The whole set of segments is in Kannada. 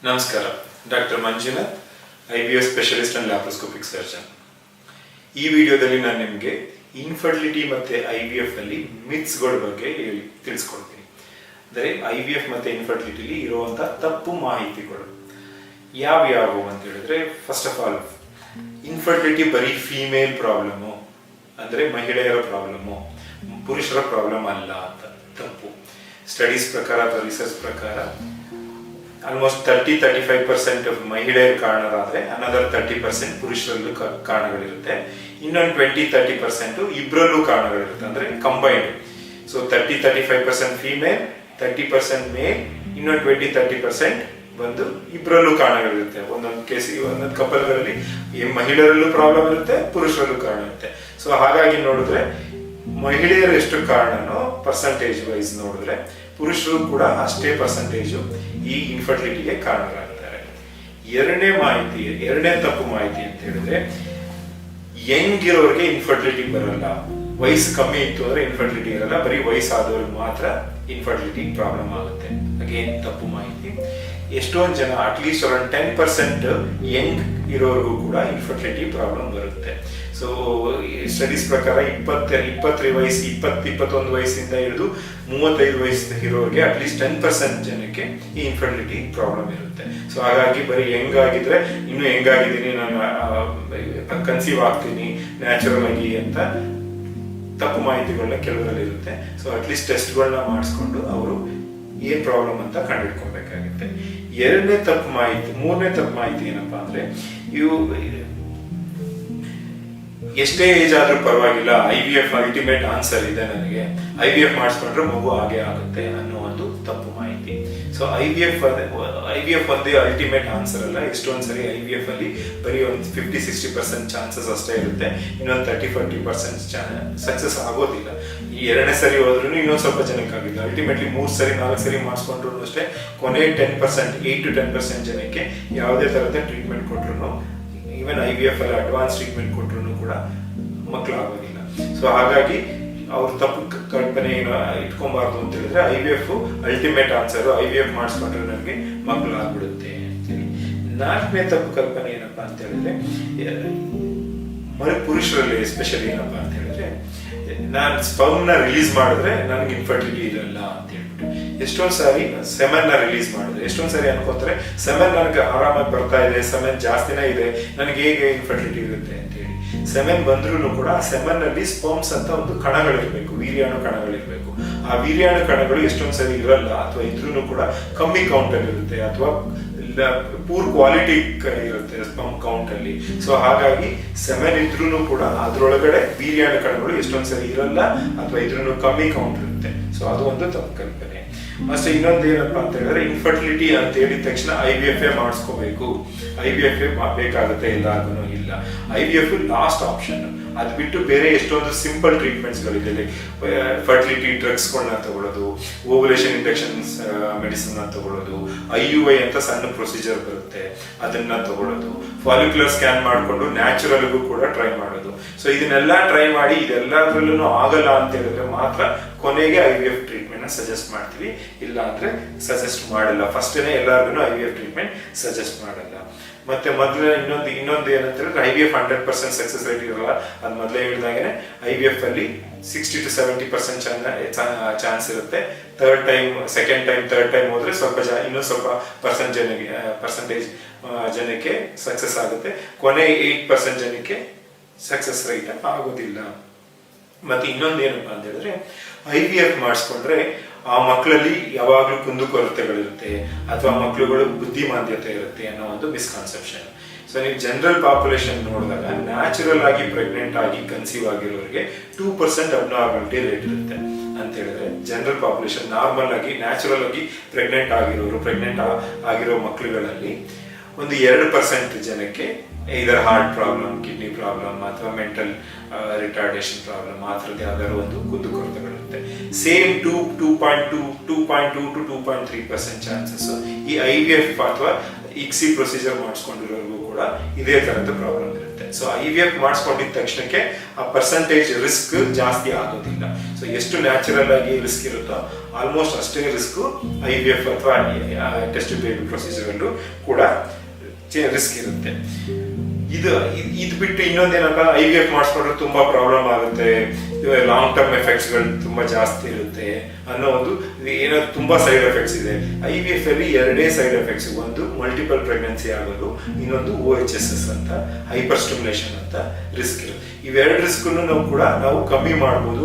ನಮಸ್ಕಾರ. Doctor Manjunath, IVF specialist and laparoscopic surgeon. ಈ ವಿಡಿಯೋದಲ್ಲಿ ನಾನು ನಿಮಗೆ ಇನ್ಫರ್ಟಿಲಿಟಿ ಮತ್ತು IVF ಅಲ್ಲಿ ಮಿತ್ಸ್ಗಳ ಬಗ್ಗೆ ತಿಳಿಸ್ಕೊಡ್ತೀನಿ. ಅಂದರೆ IVF ಮತ್ತು ಇನ್ಫರ್ಟಿಲಿಟಿಲಿ ಇರುವಂಥ ತಪ್ಪು ಮಾಹಿತಿಗಳು ಯಾವ್ಯಾವು ಅಂತ ಹೇಳಿದ್ರೆ, ಫಸ್ಟ್ ಆಫ್ ಆಲ್ ಇನ್ಫರ್ಟಿಲಿಟಿ ಬರೀ ಫೀಮೇಲ್ ಪ್ರಾಬ್ಲಮ್ಮು, ಅಂದರೆ ಮಹಿಳೆಯರ ಪ್ರಾಬ್ಲಮ್ಮು, ಪುರುಷರ ಪ್ರಾಬ್ಲಮ್ ಅಲ್ಲ ಅಂತ ತಪ್ಪು. ಸ್ಟಡೀಸ್ ಪ್ರಕಾರ ಅಥವಾ ರಿಸರ್ಚ್ ಪ್ರಕಾರ ಆಲ್ಮೋಸ್ಟ್ 30-35% ಮಹಿಳೆಯರು ಕಾರಣರಾದರೆ ಅನದರ್ 30% ಪುರುಷರಲ್ಲೂ ಕಾರಣಗಳಿರುತ್ತೆ. ಇನ್ನೊಂದು 20-30% ಇಬ್ಬರಲ್ಲೂ ಕಾರಣಗಳಿರುತ್ತೆ, ಅಂದರೆ ಕಂಬೈನ್ಡ್. ಸೊ 30-35% ಫೀಮೇಲ್, 30% ಮೇಲ್, ಇನ್ನೊಂದು 20-30% ಬಂದು ಇಬ್ಬರಲ್ಲೂ ಕಾರಣಗಳಿರುತ್ತೆ. ಒಂದೊಂದು ಕೇಸಿಗೆ ಒಂದೊಂದು ಕಪಲ್ಗಳಲ್ಲಿ ಮಹಿಳೆಯರಲ್ಲೂ ಪ್ರಾಬ್ಲಮ್ ಇರುತ್ತೆ, ಪುರುಷರಲ್ಲೂ ಕಾರಣ ಇರುತ್ತೆ. ಸೊ ಹಾಗಾಗಿ ನೋಡಿದ್ರೆ ಮಹಿಳೆಯರು ಎಷ್ಟು ಕಾರಣನೋ ಪರ್ಸೆಂಟೇಜ್ ವೈಸ್ ನೋಡಿದ್ರೆ ಪುರುಷರು ಕೂಡ ಅಷ್ಟೇ ಪರ್ಸೆಂಟೇಜು ಈ ಇನ್ಫರ್ಟಿಲಿಟಿಗೆ ಕಾರಣರಾಗ್ತಾರೆ. ಎರಡನೇ ತಪ್ಪು ಮಾಹಿತಿ ಅಂತ ಹೇಳಿದ್ರೆ, ಯಂಗ್ ಇರೋರಿಗೆ ಇನ್ಫರ್ಟಿಲಿಟಿ ಬರಲ್ಲ, ವಯಸ್ಸು ಕಮ್ಮಿ ಇತ್ತು ಅಂದ್ರೆ ಇನ್ಫರ್ಟಿಲಿಟಿ ಇರಲ್ಲ, ಬರೀ ವಯಸ್ಸಾದವ್ರಿಗೆ ಮಾತ್ರ ಇನ್ಫರ್ಟಿಲಿಟಿ ಪ್ರಾಬ್ಲಮ್ ಆಗುತ್ತೆ. ಅಗೇನ್ ತಪ್ಪು ಮಾಹಿತಿ. ಎಷ್ಟೊಂದು ಜನ ಅಟ್ಲೀಸ್ಟ್ ಅರೌಂಡ್ 10% ಯಂಗ್ ಇರೋರಿಗೂ ಕೂಡ ಇನ್ಫರ್ಟಿಲಿಟಿ ಪ್ರಾಬ್ಲಮ್ ಬರುತ್ತೆ. ಸೊ ಸ್ಟಡೀಸ್ ಪ್ರಕಾರ 21 ವಯಸ್ಸಿಂದ ಹಿಡಿದು 35 ವಯಸ್ಸಿನ ಇರೋರಿಗೆ ಅಟ್ಲೀಸ್ಟ್ 10% ಜನಕ್ಕೆ ಈ ಇನ್ಫರ್ಟಿಲಿಟಿ ಪ್ರಾಬ್ಲಮ್ ಇರುತ್ತೆ. ಸೊ ಹಾಗಾಗಿ ಬರೀ ಯಂಗ್ ಆಗಿದ್ರೆ ಇನ್ನೂ ಯಂಗ್ ಆಗಿದ್ದೀನಿ, ನಾನು ಕನ್ಸೀವ್ ಆಗ್ತೀನಿ ನ್ಯಾಚುರಲ್ ಆಗಿ ಅಂತ ತಪ್ಪು ಮಾಹಿತಿಗಳನ್ನ ಕೆಲವರಲ್ಲಿ ಇರುತ್ತೆ. ಸೊ ಅಟ್ಲೀಸ್ಟ್ ಟೆಸ್ಟ್ಗಳನ್ನ ಮಾಡಿಸ್ಕೊಂಡು ಅವರು ಏನ್ ಪ್ರಾಬ್ಲಮ್ ಅಂತ ಕಂಡುಹಿಡ್ಕೊಬೇಕಾಗುತ್ತೆ. ಮೂರನೇ ತಪ್ಪು ಮಾಹಿತಿ ಏನಪ್ಪಾ ಅಂದ್ರೆ, ಎಷ್ಟೇ ಏಜ್ ಆದ್ರೂ ಪರವಾಗಿಲ್ಲ, IVF ಅಲ್ಟಿಮೇಟ್ ಆನ್ಸರ್ ಇದೆ, ನನಗೆ IVF ಮಾಡಿಸ್ಕೊಂಡ್ರೆ ಮಗು ಹಾಗೆ ಆಗುತ್ತೆ ಅನ್ನೋ ಒಂದು ತಪ್ಪು ಮಾಹಿತಿ. ಸೊ IVF ಒಂದೇ ಅಲ್ಟಿಮೇಟ್ ಆನ್ಸರ್ ಅಲ್ಲ. ಎಷ್ಟೊಂದ್ ಸರಿ IVF ಅಲ್ಲಿ ಬರೀ ಒಂದು 50-60% ಚಾನ್ಸಸ್ ಅಷ್ಟೇ ಇರುತ್ತೆ, ಇನ್ನೊಂದು 30-40% ಸಕ್ಸಸ್ ಆಗೋದಿಲ್ಲ. ಈ ಎರಡನೇ ಸರಿ ಹೋದ್ರೂ ಇನ್ನೊಂದು ಸ್ವಲ್ಪ ಜನಕ್ಕೆ ಆಗಿಲ್ಲ. ಅಲ್ಟಿಮೇಟ್ಲಿ 3-4 ಸರಿ ಮಾಡಿಸ್ಕೊಂಡ್ರು ಅಷ್ಟೇ ಕೊನೆ 8-10% ಜನಕ್ಕೆ ಯಾವುದೇ ತರದ ಟ್ರೀಟ್ಮೆಂಟ್ ಕೊಟ್ರು, ಈವನ್ IVF ಅಲ್ಲಿ ಅಡ್ವಾನ್ಸ್ ಟ್ರೀಟ್ಮೆಂಟ್ ಕೊಟ್ರು ಕೂಡ ಮಕ್ಕಳಾಗೋದಿಲ್ಲ. ಸೊ ಹಾಗಾಗಿ ಅವ್ರು ತಪ್ಪು ಕಲ್ಪನೆ ಇಟ್ಕೊಬಾರ್ದು ಅಂತ ಹೇಳಿದ್ರೆ, IVF ಅಲ್ಟಿಮೇಟ್ ಆನ್ಸರ್, IVF ಮಾಡಿಸ್ಕೊಂಡ್ರೆ ನನಗೆ ಮಕ್ಕಳಾಗ್ಬಿಡುತ್ತೆ ಅಂತೇಳಿ. 4ನೇ ತಪ್ಪು ಕಲ್ಪನೆ ಏನಪ್ಪಾ ಅಂತ ಹೇಳಿದ್ರೆ, ಪುರುಷರಲ್ಲಿ ಎಸ್ಪೆಷಲಿ ಏನಪ್ಪಾ ಅಂತ ಹೇಳಿದ್ರೆ, ನಾನು ಸ್ಪರ್ಮ್ ನ ರಿಲೀಸ್ ಮಾಡಿದ್ರೆ ನನಗೆ ಇನ್ಫರ್ಟಿಲಿಟಿ ಇರಲ್ಲ ಅಂತ ಹೇಳ್ಬಿಟ್ಟು ಎಷ್ಟೊಂದ್ ಸಾರಿ ಸೆಮೆನ್ ನ ರಿಲೀಸ್ ಮಾಡಿದ್ರೆ ಎಷ್ಟೊಂದ್ ಸಾರಿ ಅನ್ಕೋತಾರೆ, ಸೆಮೆನ್ ನನಗೆ ಆರಾಮಾಗಿ ಬರ್ತಾ ಇದೆ, ಸೆಮೆನ್ ಜಾಸ್ತಿನೇ ಇದೆ, ನನಗೆ ಹೇಗೆ ಇನ್ಫರ್ಟಿಲಿಟಿ ಇರುತ್ತೆ ಅಂತ ಹೇಳಿ. ಸೆಮೆನ್ ಬಂದ್ರೂ ಕೂಡ ಆ ಸೆಮೆನ್ ನಲ್ಲಿ ಸ್ಪರ್ಮ್ಸ್ ಅಂತ ಒಂದು ಕಣಗಳಿರ್ಬೇಕು, ವೀರ್ಯಾಣು ಕಣಗಳಿರ್ಬೇಕು. ಆ ವೀರ್ಯಾಣು ಕಣಗಳು ಎಷ್ಟೊಂದ್ ಸರಿ ಇರಲ್ಲ, ಅಥವಾ ಇದ್ರೂ ಕೂಡ ಕಮ್ಮಿ ಕೌಂಟ್ ಅಲ್ಲಿ ಇರುತ್ತೆ, ಅಥವಾ ಪೂರ್ ಕ್ವಾಲಿಟಿ ಇರುತ್ತೆ ಸ್ಪರ್ಮ್ ಕೌಂಟ್ ಅಲ್ಲಿ. ಸೊ ಹಾಗಾಗಿ ಸೆಮೆನ್ ಇದ್ರೂ ಕೂಡ ಅದ್ರೊಳಗಡೆ ವೀರ್ಯಾಣು ಕಣಗಳು ಎಷ್ಟೊಂದ್ ಸರಿ ಇರಲ್ಲ, ಅಥವಾ ಇದ್ರೂ ಕಮ್ಮಿ ಕೌಂಟ್ ಇರುತ್ತೆ. ಸೊ ಅದು ಒಂದು ತಪ್ಪು ಕಲ್ಪನೆ. ಮತ್ತೆ ಇನ್ನೊಂದು ಏನಪ್ಪಾ ಅಂತ ಹೇಳಿದ್ರೆ, ಇನ್ಫರ್ಟಿಲಿಟಿ ಅಂತ ಹೇಳಿದ ತಕ್ಷಣ IVF ಮಾಡಿಸ್ಕೋಬೇಕು, IVF ಬೇಕಾಗುತ್ತೆ ಎಲ್ಲಾರ್ಗು ಇಲ್ಲ. IVF last option. ಅದು ಬಿಟ್ಟು ಬೇರೆ ಎಷ್ಟೊಂದು ಸಿಂಪಲ್ ಟ್ರೀಟ್ಮೆಂಟ್ಸ್ ಗಳಿದೆ, ಲೈಕ್ ಫರ್ಟಿಲಿಟಿ ಡ್ರಗ್ಸ್ಗಳನ್ನ ತಗೊಳ್ಳೋದು, ಓವುಲೇಷನ್ ಇಂಜೆಕ್ಷನ್ಸ್ ಮೆಡಿಸಿನ್ ತಗೊಳ್ಳೋದು, IUI ಅಂತ ಸಣ್ಣ ಪ್ರೊಸೀಜರ್ ಬರುತ್ತೆ, ಅದನ್ನ ತಗೊಳ್ಳೋದು, ಫಾಲಿಕ್ಯುಲರ್ ಸ್ಕ್ಯಾನ್ ಮಾಡಿಕೊಂಡು ನ್ಯಾಚುರಲ್ಗೂ ಕೂಡ ಟ್ರೈ ಮಾಡೋದು. ಸೊ ಇದನ್ನೆಲ್ಲ ಟ್ರೈ ಮಾಡಿ ಇದೆಲ್ಲದ್ರಲ್ಲೂ ಆಗಲ್ಲ ಅಂತ ಹೇಳಿದ್ರೆ ಮಾತ್ರ ಕೊನೆಗೆ IVF ಟ್ರೀಟ್ಮೆಂಟ್ ನ ಸಜೆಸ್ಟ್ ಮಾಡ್ತೀವಿ, ಇಲ್ಲ ಅಂದ್ರೆ ಸಜೆಸ್ಟ್ ಮಾಡಲ್ಲ. ಫಸ್ಟೇನೆ ಎಲ್ಲಾರ್ಗು IVF ಟ್ರೀಟ್ಮೆಂಟ್ ಸಜೆಸ್ಟ್ ಮಾಡಲ್ಲ. ಮತ್ತೆ ಇನ್ನೊಂದು ಏನಂತ ಹೇಳಿದ್ರೆ, IVF 100% ಸಕ್ಸಸ್ ರೇಟ್ ಇರಲ್ಲ. ಅದು ಮೊದಲೇ ಹೇಳಿದಾಗೇನೆ IVF ಅಲ್ಲಿ 60-70% ಚಾನ್ಸ್ ಇರುತ್ತೆ. ಸೆಕೆಂಡ್ ಟೈಮ್ ಥರ್ಡ್ ಟೈಮ್ ಹೋದ್ರೆ ಇನ್ನೂ ಸ್ವಲ್ಪ ಪರ್ಸೆಂಟೇಜ್ ಜನಕ್ಕೆ ಸಕ್ಸಸ್ ಆಗುತ್ತೆ. ಕೊನೆ 8% ಜನಕ್ಕೆ ಸಕ್ಸಸ್ ರೇಟ್ ಆಗೋದಿಲ್ಲ. ಮತ್ತೆ ಇನ್ನೊಂದು ಏನಪ್ಪಾ ಅಂತ ಹೇಳಿದ್ರೆ, IVF ಮಾಡಿಸ್ಕೊಂಡ್ರೆ ಆ ಮಕ್ಕಳಲ್ಲಿ ಯಾವಾಗ್ಲೂ ಕುಂದುಕೊರತೆಗಳಿರುತ್ತೆ, ಅಥವಾ ಮಕ್ಕಳುಗಳು ಬುದ್ಧಿಮಾಂದ್ಯತೆ ಇರುತ್ತೆ ಅನ್ನೋ ಒಂದು ಮಿಸ್ಕಾನ್ಸೆಪ್ಷನ್. ಸೊ ನೀವು ಜನರಲ್ ಪಾಪ್ಯುಲೇಷನ್ ನೋಡಿದಾಗ ನ್ಯಾಚುರಲ್ ಆಗಿ ಪ್ರೆಗ್ನೆಂಟ್ ಆಗಿ ಕನ್ಸೀವ್ ಆಗಿರೋರಿಗೆ 2% ಅಬ್ನಾರ್ಮಾಲಿಟಿ ರೇಟ್ ಇರುತ್ತೆ ಅಂತ ಹೇಳಿದ್ರೆ, ಜನರಲ್ ಪಾಪ್ಯುಲೇಷನ್ ನಾರ್ಮಲ್ ಆಗಿ ನ್ಯಾಚುರಲ್ ಆಗಿ ಪ್ರೆಗ್ನೆಂಟ್ ಆಗಿರೋ ಮಕ್ಕಳುಗಳಲ್ಲಿ ಒಂದು 2% ಜನಕ್ಕೆ ಇದರ ಹಾರ್ಟ್ ಪ್ರಾಬ್ಲಮ್, ಕಿಡ್ನಿ ಪ್ರಾಬ್ಲಮ್, ಅಥವಾ ಮೆಂಟಲ್ ರಿಟಾರ್ಡೇಷನ್ ಪ್ರಾಬ್ಲಮ್, ಆ ಥರದ್ದು ಯಾವ್ದಾದ್ರು ಒಂದು ಕುಂದುಕೊರತೆಗಳಿರುತ್ತೆ. ಸೇಮ್ 2.2 to 2.3% ಚಾನ್ಸಸ್ ಈ IVF ಅಥವಾ ICSI ಪ್ರೊಸೀಜರ್ ಮಾಡಿಸ್ಕೊಂಡಿರೋರ್ಗೂ ಕೂಡ ಇದೇ ತರದ ಪ್ರಾಬ್ಲಮ್ ಇರುತ್ತೆ. ಸೊ IVF ಮಾಡಿಸ್ಕೊಂಡಿದ್ದ ತಕ್ಷಣಕ್ಕೆ ಆ ಪರ್ಸೆಂಟೇಜ್ ರಿಸ್ಕ್ ಜಾಸ್ತಿ ಆಗೋದಿಲ್ಲ. ಸೊ ಎಷ್ಟು ನ್ಯಾಚುರಲ್ ಆಗಿ ರಿಸ್ಕ್ ಇರುತ್ತೋ ಆಲ್ಮೋಸ್ಟ್ ಅಷ್ಟೇ ರಿಸ್ಕ್ IVF ಅಥವಾ ಟೆಸ್ಟ್ ಬೇಬಿ ಪ್ರೊಸೀಜರ್ ಅಲ್ಲೂ ಕೂಡ ರಿಸ್ಕ್ ಇರುತ್ತೆ. ಇದು ಬಿಟ್ಟು ಇನ್ನೊಂದೇನಪ್ಪ, IVF ಮಾಡಿಸ್ಕೊಂಡ್ರೆ ತುಂಬಾ ಪ್ರಾಬ್ಲಮ್ ಆಗುತ್ತೆ, ಲಾಂಗ್ ಟರ್ಮ್ ಎಫೆಕ್ಟ್ಸ್ಗಳು ತುಂಬಾ ಜಾಸ್ತಿ ಇರುತ್ತೆ ಅನ್ನೋ ಒಂದು ಏನೋ ತುಂಬಾ ಸೈಡ್ ಎಫೆಕ್ಟ್ಸ್ ಇದೆ. IVF ಅಲ್ಲಿ ಎರಡೇ ಸೈಡ್ ಎಫೆಕ್ಟ್ಸ್, ಒಂದು ಮಲ್ಟಿಪಲ್ ಪ್ರೆಗ್ನೆನ್ಸಿ ಆಗೋದು, ಇನ್ನೊಂದು OHSS ಅಂತ ಹೈಪರ್ ಸ್ಟಿಮ್ಯುಲೇಷನ್ ಅಂತ ರಿಸ್ಕ್ ಇರುತ್ತೆ. ಇವೆರಡು ರಿಸ್ಕ್ ನಾವು ಕಮ್ಮಿ ಮಾಡ್ಬೋದು.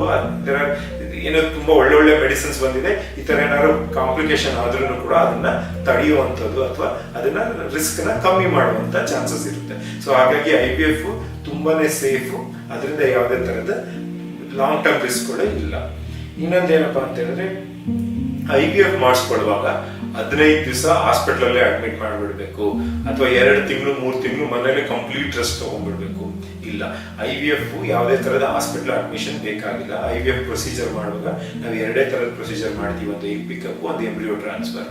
ಏನೋ ತುಂಬಾ ಒಳ್ಳೊಳ್ಳೆ ಮೆಡಿಸಿನ್ಸ್ ಬಂದಿದೆ, ಈ ತರ ಏನಾದ್ರು ಕಾಂಪ್ಲಿಕೇಶನ್ ಆದ್ರೂ ಕೂಡ ಅದನ್ನ ತಡೆಯುವಂಥದ್ದು ಅಥವಾ ಅದನ್ನ ರಿಸ್ಕ್ ನ ಕಮ್ಮಿ ಮಾಡುವಂತ ಚಾನ್ಸಸ್ ಇರುತ್ತೆ. ಸೊ ಹಾಗಾಗಿ IVF ತುಂಬಾನೇ ಸೇಫ್, ಅದರಿಂದ ಯಾವುದೇ ತರದ ಲಾಂಗ್ ಟರ್ಮ್ ರಿಸ್ಕ್ಗಳು ಇಲ್ಲ. ಇನ್ನೊಂದೇನಪ್ಪಾ ಅಂತ ಹೇಳಿದ್ರೆ, IVF ಮಾಡಿಸ್ಕೊಳ್ಳುವಾಗ 15 ದಿವಸ ಹಾಸ್ಪಿಟಲ್ ಅಲ್ಲೇ ಅಡ್ಮಿಟ್ ಮಾಡಿಬಿಡ್ಬೇಕು ಅಥವಾ 2 ತಿಂಗಳು 3 ತಿಂಗಳು ಮನೇಲಿ ಕಂಪ್ಲೀಟ್ ರೆಸ್ಟ್ ತಗೊಂಡ್ಬಿಡ್ಬೇಕು ಇಲ್ಲ. IVF ಯಾವುದೇ ತರದ ಹಾಸ್ಪಿಟಲ್ ಅಡ್ಮಿಷನ್ ಬೇಕಾಗಿಲ್ಲ. IVF ಪ್ರೊಸೀಜರ್ ಮಾಡುವಾಗ ನಾವು ಎರಡೇ ತರದ ಪ್ರೊಸೀಜರ್ ಮಾಡ್ತೀವಿ, ಒಂದು ಎಗ್ ಪಿಕಪ್, ಒಂದು ಎಂಬ್ರಿಯೋ ಟ್ರಾನ್ಸ್ಫರ್.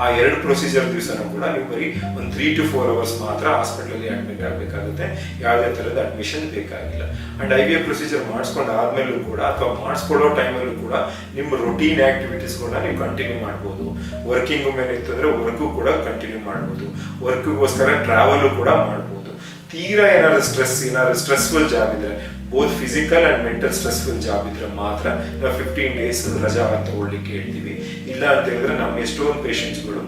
ಆ 2 ಪ್ರೊಸೀಜರ್ ದಿವಸನೂ ಕೂಡ ನೀವು ಬರೀ ಒಂದು 3 to 4 ಅವರ್ಸ್ ಮಾತ್ರ ಹಾಸ್ಪಿಟಲ್ ಅಲ್ಲಿ ಅಡ್ಮಿಟ್ ಆಗಬೇಕಾಗುತ್ತೆ, ಯಾವುದೇ ತರದ ಅಡ್ಮಿಷನ್ ಬೇಕಾಗಿಲ್ಲ. ಅಂಡ್ IVF ಪ್ರೊಸೀಜರ್ ಮಾಡಿಸ್ಕೊಂಡು ಆದ್ಮೇಲೂ ಕೂಡ ಅಥವಾ ಮಾಡಿಸ್ಕೊಳ್ಳೋ ಟೈಮಲ್ಲೂ ಕೂಡ ನಿಮ್ಮ ರೊಟೀನ್ ಆಕ್ಟಿವಿಟೀಸ್ಗಳನ್ನ ನೀವು ಕಂಟಿನ್ಯೂ ಮಾಡ್ಬೋದು. ವರ್ಕಿಂಗ್ ವುಮೆನ್ ಇತ್ತು ಅಂದ್ರೆ ವರ್ಕು ಕೂಡ ಕಂಟಿನ್ಯೂ ಮಾಡ್ಬೋದು, ವರ್ಕ್ಗೋಸ್ಕರ ಟ್ರಾವೆಲ್ ಕೂಡ ಮಾಡ್ಬೋದು. ತೀರಾ ಏನಾದ್ರು ಸ್ಟ್ರೆಸ್ಫುಲ್ ಜಾಬ್ ಇದ್ರೆ, both physical and mental stressful job ಇದ್ರೆ ಮಾತ್ರ ನಾವು 15 days ರಜಾ ತಗೊಳ್ಳಿಕ್ಕೆ ಹೇಳ್ತೀವಿ. ಇಲ್ಲ ಅಂತ ಹೇಳಿದ್ರೆ ನಮ್ಮ ಎಷ್ಟೊಂದು ಪೇಷಂಟ್ಸ್ಗಳು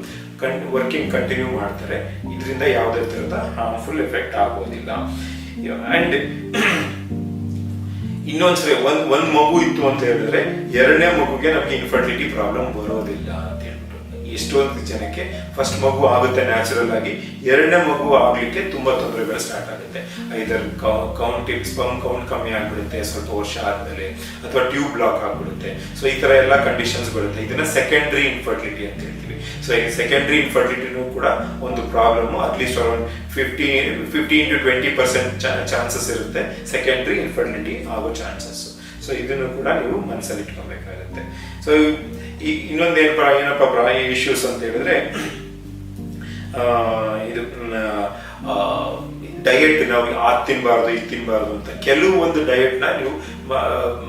ವರ್ಕಿಂಗ್ ಕಂಟಿನ್ಯೂ ಮಾಡ್ತಾರೆ, ಇದರಿಂದ ಯಾವುದೇ ತರದ ಹಾರ್ಮ್ಫುಲ್ ಎಫೆಕ್ಟ್ ಆಗೋದಿಲ್ಲ. ಅಂಡ್ ಇನ್ನೊಂದ್ಸರಿ ಒಂದ್ ಮಗು ಇತ್ತು ಅಂತ ಹೇಳಿದ್ರೆ 2ನೇ ಮಗುಗೆ ನಮ್ಗೆ ಇನ್ಫರ್ಟಿಲಿಟಿ ಪ್ರಾಬ್ಲಮ್ ಬರೋದಿಲ್ಲ ಅಂತ ಹೇಳ್ಬಿಟ್ಟು ಎಷ್ಟೊಂದು ಜನಕ್ಕೆ ಫಸ್ಟ್ ಮಗು ಆಗುತ್ತೆ ನ್ಯಾಚುರಲ್ ಆಗಿ, 2ನೇ ಮಗು ಆಗ್ಲಿಕ್ಕೆ ತುಂಬಾ ತೊಂದರೆಗಳು ಸ್ಟಾರ್ಟ್ ಆಗುತ್ತೆ. ಐದರ್ ಸ್ಪರ್ಮ್ ಕೌಂಟ್ ಕಮ್ಮಿ ಆಗ್ಬಿಡುತ್ತೆ ಸ್ವಲ್ಪ ವರ್ಷ ಆದ್ಮೇಲೆ, ಅಥವಾ ಟ್ಯೂಬ್ ಬ್ಲಾಕ್ ಆಗ್ಬಿಡುತ್ತೆ. ಸೊ ಈ ತರ ಎಲ್ಲ ಕಂಡೀಷನ್ಸ್ ಬರುತ್ತೆ. ಇದನ್ನ ಸೆಕೆಂಡರಿ ಇನ್ಫರ್ಟಿಲಿಟಿ ಅಂತ ಹೇಳ್ತೀವಿ. ಸೊ ಈ ಸೆಕೆಂಡರಿ ಇನ್ಫರ್ಟಿಲಿಟಿನೂ ಕೂಡ ಒಂದು problem. At least around 15 to 20% chances ಇರುತ್ತೆ ಸೆಕೆಂಡರಿ ಇನ್ಫರ್ಟಿಲಿಟಿ ಆಗೋ ಚಾನ್ಸಸ್. ಸೊ ಇದನ್ನು ಕೂಡ ನೀವು ಮನಸ್ಸಲ್ಲಿ ಇಟ್ಕೊಬೇಕಾಗುತ್ತೆ. ಸೊ ಏನಪ್ಪ ಇಶ್ಯೂಸ್ ಅಂತ ಹೇಳಿದ್ರೆ, ಇದು ಡಯಟ್ ನಾವು ಅದು ತಿನ್ಬಾರ್ದು ಇದು ತಿನ್ಬಾರ್ದು ಅಂತ ಕೆಲವೊಂದು ಡಯಟ್ನ ನೀವು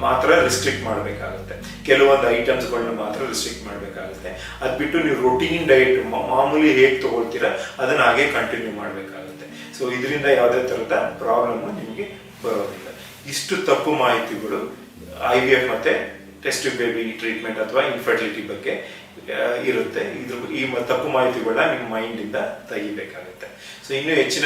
ಮಾತ್ರ ರಿಸ್ಟ್ರಿಕ್ಟ್ ಮಾಡಬೇಕಾಗುತ್ತೆ, ಕೆಲವೊಂದು ಐಟಮ್ಸ್ಗಳನ್ನ ಮಾತ್ರ ರಿಸ್ಟ್ರಿಕ್ಟ್ ಮಾಡಬೇಕಾಗುತ್ತೆ. ಅದು ಬಿಟ್ಟು ನೀವು ರೊಟೀನ್ ಡಯಟ್ ಮಾಮೂಲಿ ಹೇಗೆ ತಗೊಳ್ತೀರಾ ಅದನ್ನ ಹಾಗೆ ಕಂಟಿನ್ಯೂ ಮಾಡಬೇಕಾಗುತ್ತೆ. ಸೊ ಇದರಿಂದ ಯಾವುದೇ ಥರದ ಪ್ರಾಬ್ಲಮ್ ನಿಮಗೆ ಬರೋದಿಲ್ಲ. ಇಷ್ಟು ತಪ್ಪು ಮಾಹಿತಿಗಳು IVF ಮತ್ತೆ ಟೆಸ್ಟ್ ಬೇಬಿ ಟ್ರೀಟ್ಮೆಂಟ್ ಅಥವಾ ಇನ್ಫರ್ಟಿಲಿಟಿ ಬಗ್ಗೆ ಇರುತ್ತೆ. ಈ ತಪ್ಪು ಮಾಹಿತಿಗಳನ್ನ ನಿಮ್ಮ ಮೈಂಡಿಂದ ತೆಗಿಬೇಕಾಗುತ್ತೆ. ಸೊ ಇನ್ನೂ ಹೆಚ್ಚಿನ